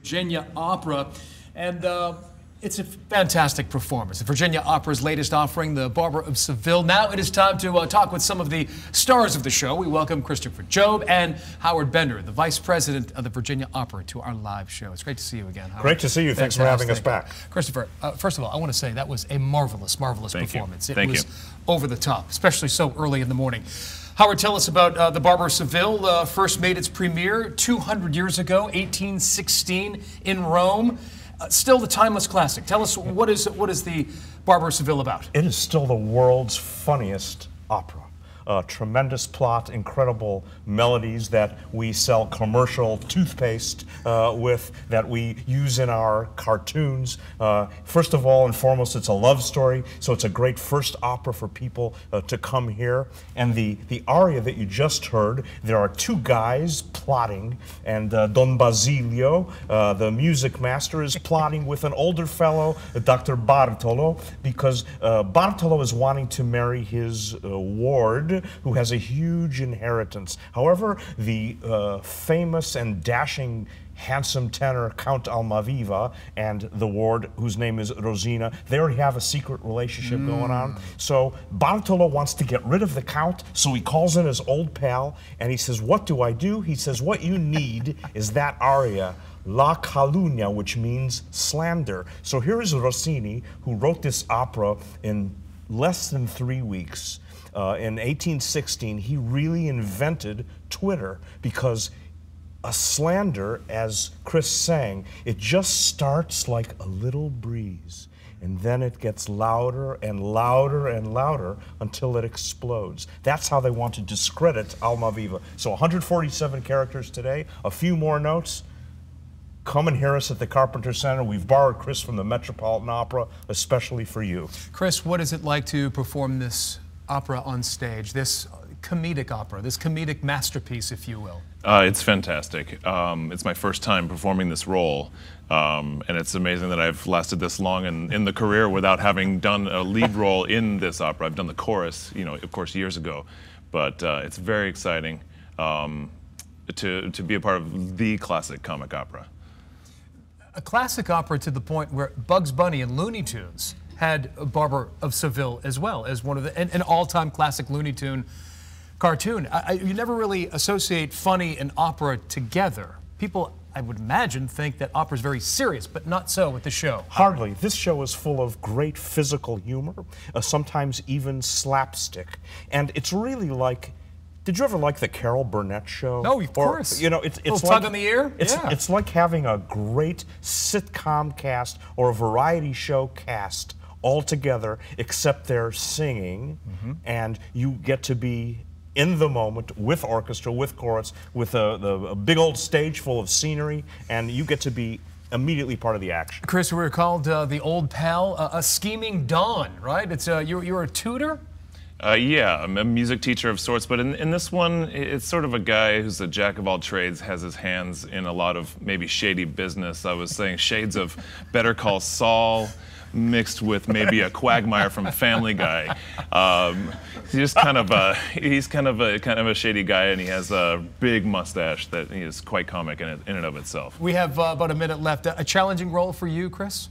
Virginia Opera, and it's a fantastic performance. The Virginia Opera's latest offering, the Barber of Seville. Now it is time to talk with some of the stars of the show. We welcome Christopher Job and Howard Bender, the Vice President of the Virginia Opera, to our live show. It's great to see you again, Howard. Great to see you. Thanks for having us back. Christopher, first of all, I want to say that was a marvelous performance. Thank you. It was over the top, especially so early in the morning. Howard, tell us about the Barber of Seville. First made its premiere 200 years ago, 1816, in Rome. Still the timeless classic. Tell us, what is the Barber of Seville about? It is still the world's funniest opera. Tremendous plot, incredible melodies that we sell commercial toothpaste with, that we use in our cartoons. First of all and foremost, it's a love story, so it's a great first opera for people to come here. And the aria that you just heard, there are two guys plotting, and Don Basilio, the music master, is plotting with an older fellow, Dr. Bartolo, because Bartolo is wanting to marry his ward, who has a huge inheritance. However, the famous and dashing handsome tenor Count Almaviva and the ward, whose name is Rosina, they already have a secret relationship going on. So Bartolo wants to get rid of the Count, so he calls in his old pal and he says, "What do I do?" He says, "What you need is that aria, La Calunnia, which means slander." So here is Rossini, who wrote this opera in less than 3 weeks. In 1816, he really invented Twitter, because a slander, as Chris sang, it just starts like a little breeze, and then it gets louder and louder and louder until it explodes. That's how they want to discredit Almaviva. So 147 characters today, a few more notes. Come and hear us at the Carpenter Center. We've borrowed Chris from the Metropolitan Opera, especially for you. Chris, what is it like to perform this opera on stage, this comedic opera, this comedic masterpiece, if you will? It's fantastic. It's my first time performing this role, and it's amazing that I've lasted this long in the career without having done a lead role in this opera. I've done the chorus, of course, years ago, but it's very exciting to be a part of the classic comic opera. A classic opera to the point where Bugs Bunny and Looney Tunes had a Barber of Seville as well as one of an all-time classic Looney Tune cartoon. You never really associate funny and opera together. People, I would imagine, think that opera is very serious, but not so with the show. Hardly. This show is full of great physical humor, sometimes even slapstick, and it's really like. Did you ever like the Carol Burnett show? No, of course. It's like tug on the ear. It's like having a great sitcom cast or a variety show cast all together, except they're singing, and you get to be in the moment with orchestra, with chorus, with a big old stage full of scenery, and you get to be immediately part of the action. Chris, we were called the old pal, a scheming Don, right? It's you're a tutor. Yeah, I'm a music teacher of sorts, but in this one, it's sort of a guy who's a jack of all trades, has his hands in a lot of maybe shady business. I was saying shades of Better Call Saul mixed with maybe a Quagmire from Family Guy. He's kind of a shady guy, and he has a big mustache that is quite comic in and of itself. We have about a minute left. A challenging role for you, Chris?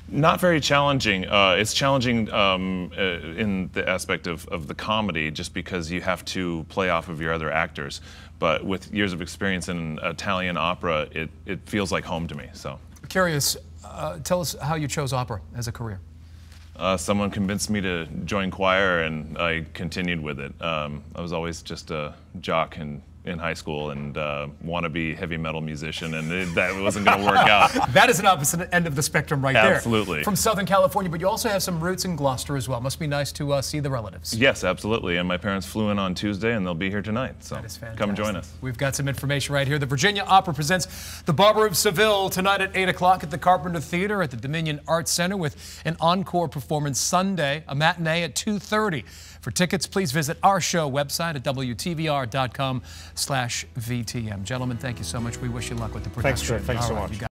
Not very challenging. It's challenging in the aspect of the comedy, just because you have to play off of your other actors. But with years of experience in Italian opera, it feels like home to me. So, curious, tell us how you chose opera as a career. Someone convinced me to join choir, and I continued with it. I was always just a jock in high school and wannabe heavy metal musician, and that wasn't going to work out. That is an opposite end of the spectrum right there. Absolutely. From Southern California, but you also have some roots in Gloucester as well. Must be nice to see the relatives. Yes, absolutely. And my parents flew in on Tuesday, and they'll be here tonight. So that is fantastic. Come and join us. We've got some information right here. The Virginia Opera presents The Barber of Seville tonight at 8 o'clock at the Carpenter Theater at the Dominion Arts Center, with an encore performance Sunday, a matinee at 2:30. For tickets, please visit our show website at WTVR.com/VTM. Gentlemen, thank you so much. We wish you luck with the production. Thanks so much.